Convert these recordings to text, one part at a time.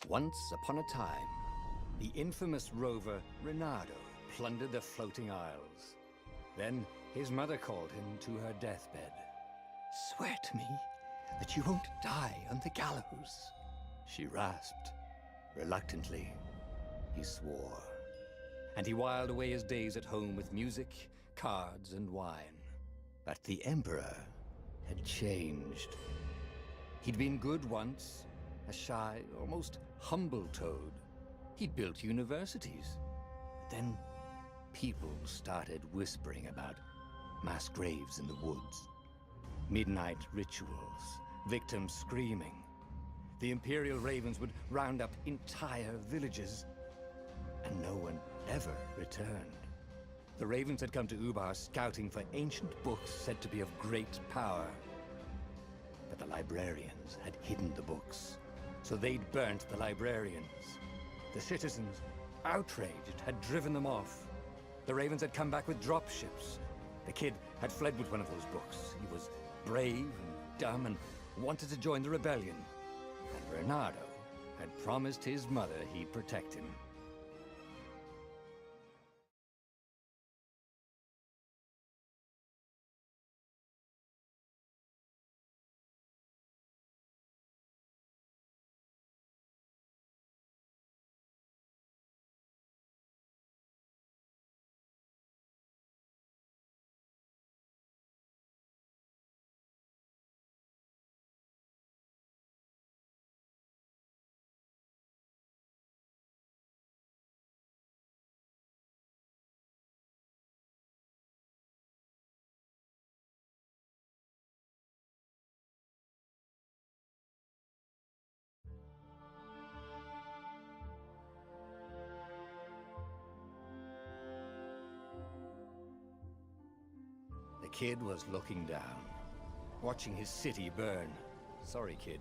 Once upon a time, the infamous rover Reynardo plundered the floating isles. Then his mother called him to her deathbed. "Swear to me that you won't die on the gallows," she rasped. Reluctantly, he swore. And he whiled away his days at home with music, cards, and wine. But the Emperor had changed. He'd been good once, a shy, almost humble toad. He'd built universities. But then people started whispering about mass graves in the woods, midnight rituals, victims screaming. The Imperial Ravens would round up entire villages, and no one ever returned. The Ravens had come to Ubar scouting for ancient books said to be of great power. But the librarians had hidden the books, so they'd burnt the librarians. The citizens, outraged, had driven them off. The Ravens had come back with dropships. The kid had fled with one of those books. He was brave and dumb and wanted to join the rebellion. And Reynardo had promised his mother he'd protect him. The kid was looking down, watching his city burn. "Sorry, kid,"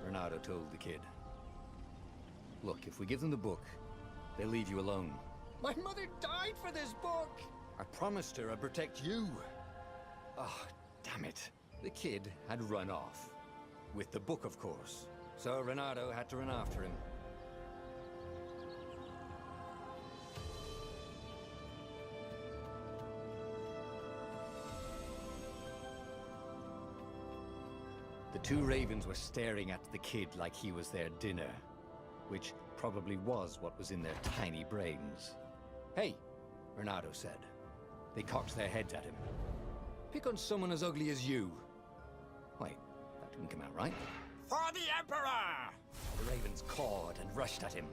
Reynardo told the kid. "Look, if we give them the book, they'll leave you alone." "My mother died for this book!" "I promised her I'd protect you." "Oh, damn it." The kid had run off. With the book, of course. So Reynardo had to run after him. The two Ravens were staring at the kid like he was their dinner, which probably was what was in their tiny brains. "Hey," Reynardo said. They cocked their heads at him. "Pick on someone as ugly as you." Wait, that didn't come out right. "For the Emperor!" The Ravens cawed and rushed at him.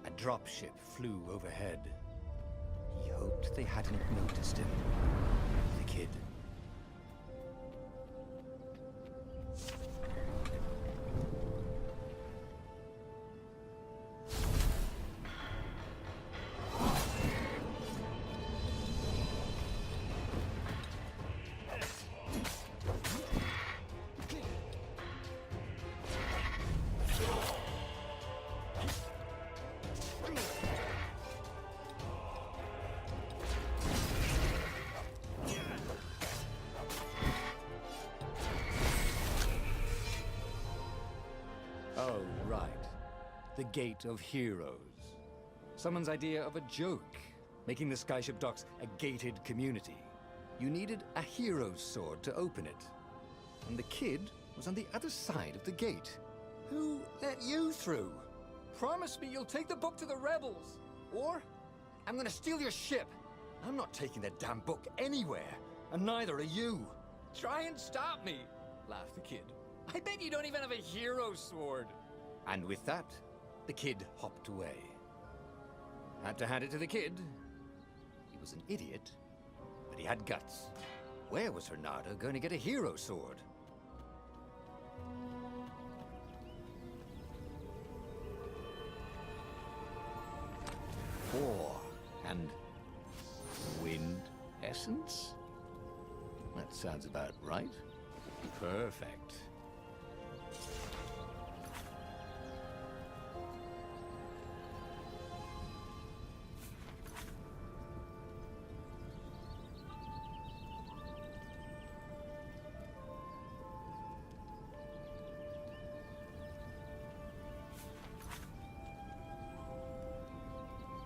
A dropship flew overhead. He hoped they hadn't noticed him. The kid. Oh, right. The Gate of Heroes. Someone's idea of a joke, making the Skyship docks a gated community. You needed a hero's sword to open it. And the kid was on the other side of the gate. Who let you through? Promise me you'll take the book to the rebels, or I'm gonna steal your ship. I'm not taking that damn book anywhere, and neither are you. Try and stop me, laughed the kid. I bet you don't even have a hero sword. And with that, the kid hopped away. Had to hand it to the kid. He was an idiot, but he had guts. Where was Renato going to get a hero sword? War and wind essence? That sounds about right. Perfect.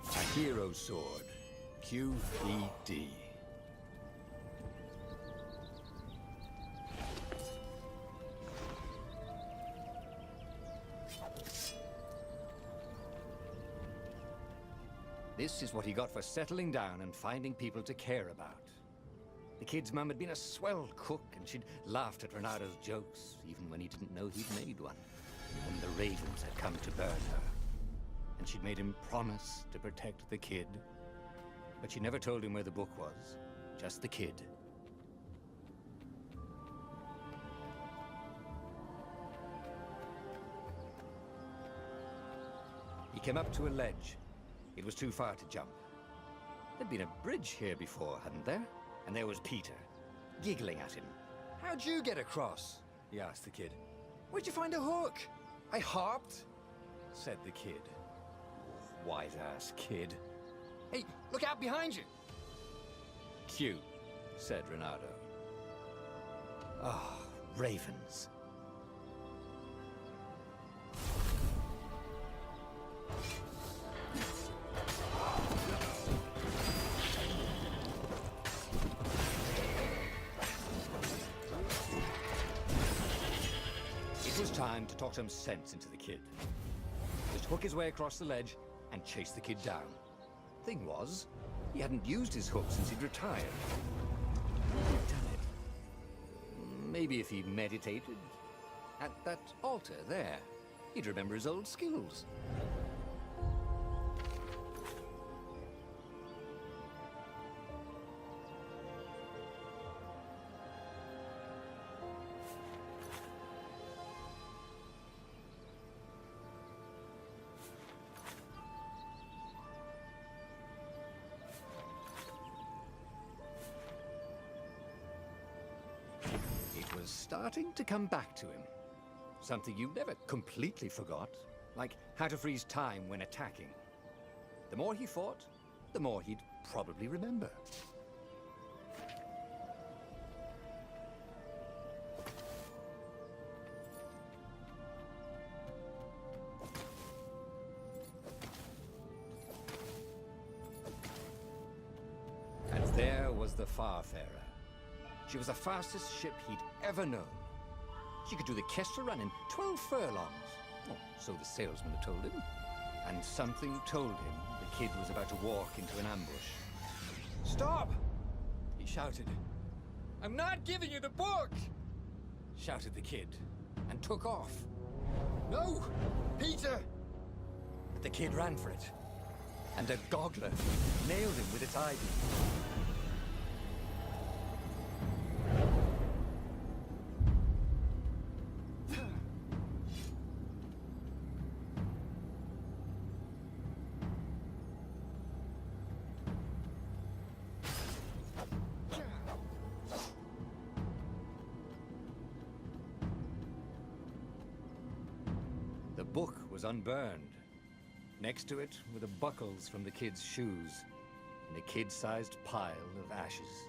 A hero sword. QED. This is what he got for settling down and finding people to care about. The kid's mum had been a swell cook, and she'd laughed at Renato's jokes, even when he didn't know he'd made one. And the ravens had come to burn her. And she'd made him promise to protect the kid. But she never told him where the book was, just the kid. He came up to a ledge. It was too far to jump. There'd been a bridge here before, hadn't there? And there was Peter, giggling at him. "How'd you get across?" he asked the kid. "Where'd you find a hook?" "I hopped," said the kid. White-ass kid. "Hey, look out behind you!" "Cute," said Renato. Ah, ravens. It was time to talk some sense into the kid. Just hook his way across the ledge and chase the kid down. Thing was, he hadn't used his hook since he'd retired. He'd done it. Maybe if he meditated at that altar there, he'd remember his old skills. It was starting to come back to him. Something you never completely forgot, like how to freeze time when attacking. The more he fought, the more he'd probably remember. And there was the Farfarer. She was the fastest ship he'd ever known. She could do the Kessel run in 12 furlongs. Oh, so the salesman had told him. And something told him the kid was about to walk into an ambush. "Stop!" he shouted. "I'm not giving you the book!" shouted the kid, and took off. "No! Peter!" But the kid ran for it, and a goggler nailed him with its eye-beam. The book was unburned. Next to it were the buckles from the kid's shoes, and a kid-sized pile of ashes.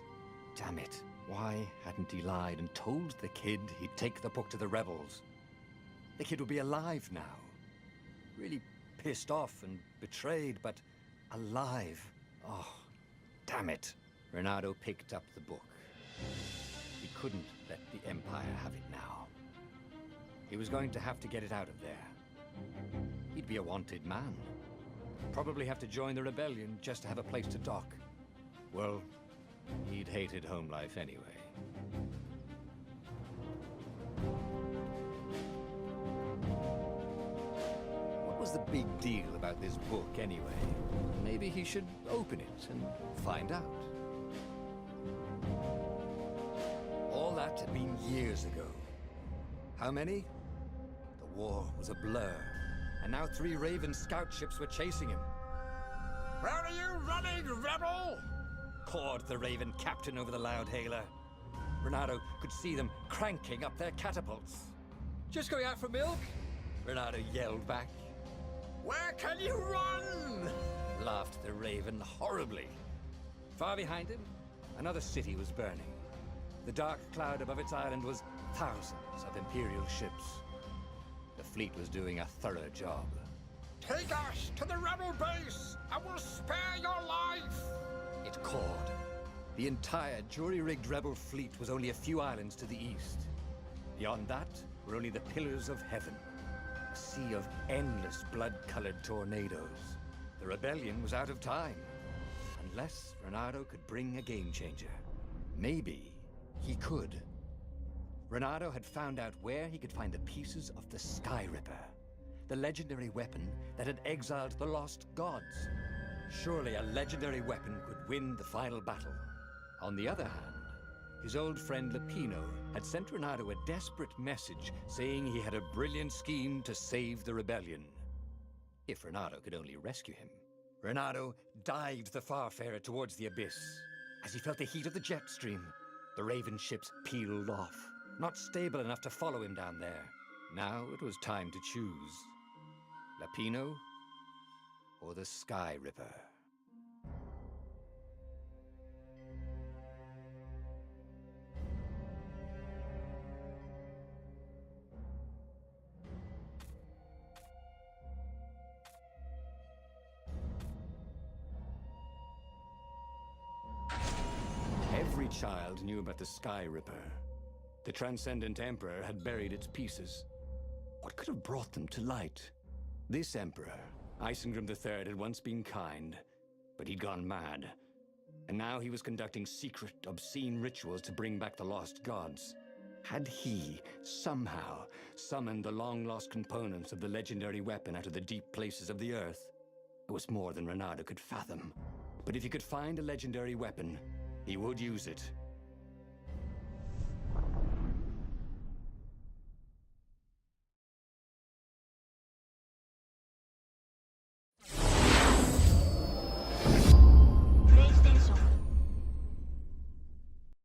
Damn it. Why hadn't he lied and told the kid he'd take the book to the rebels? The kid would be alive now. Really pissed off and betrayed, but alive. Oh, damn it. Renato picked up the book. He couldn't let the Empire have it now. He was going to have to get it out of there. He'd be a wanted man. Probably have to join the rebellion just to have a place to dock. Well, he'd hated home life anyway. the big deal about this book anyway? Maybe he should open it and find out. All that had been years ago. How many? The war was a blur, and now 3 Raven scout ships were chasing him. Where are you running, rebel? Cawed the Raven captain over the loudhailer. Renato could see them cranking up their catapults. Just going out for milk? Renato yelled back. Where can you run? Laughed the Raven horribly. Far behind him, another city was burning. The dark cloud above its island was thousands of Imperial ships. The fleet was doing a thorough job. Take us to the rebel base! I will spare your life! It cawed. The entire jury-rigged rebel fleet was only a few islands to the east. Beyond that were only the pillars of heaven. A sea of endless blood-colored tornadoes. The rebellion was out of time. Unless Renato could bring a game-changer. Maybe he could. Renato had found out where he could find the pieces of the Sky Ripper, the legendary weapon that had exiled the lost gods. Surely a legendary weapon could win the final battle. On the other hand, his old friend Lapino had sent Renato a desperate message saying he had a brilliant scheme to save the rebellion. If Renato could only rescue him. Renato dived the Farfarer towards the abyss. As he felt the heat of the jet stream, the Raven ships peeled off, not stable enough to follow him down there. Now it was time to choose. Lapino or the Sky Ripper? Every child knew about the Sky Ripper. The Transcendent Emperor had buried its pieces. What could have brought them to light? This Emperor, Isengrim III, had once been kind, but he'd gone mad. And now he was conducting secret, obscene rituals to bring back the lost gods. Had he, somehow, summoned the long-lost components of the legendary weapon out of the deep places of the earth? It was more than Renato could fathom. But if he could find a legendary weapon, he would use it.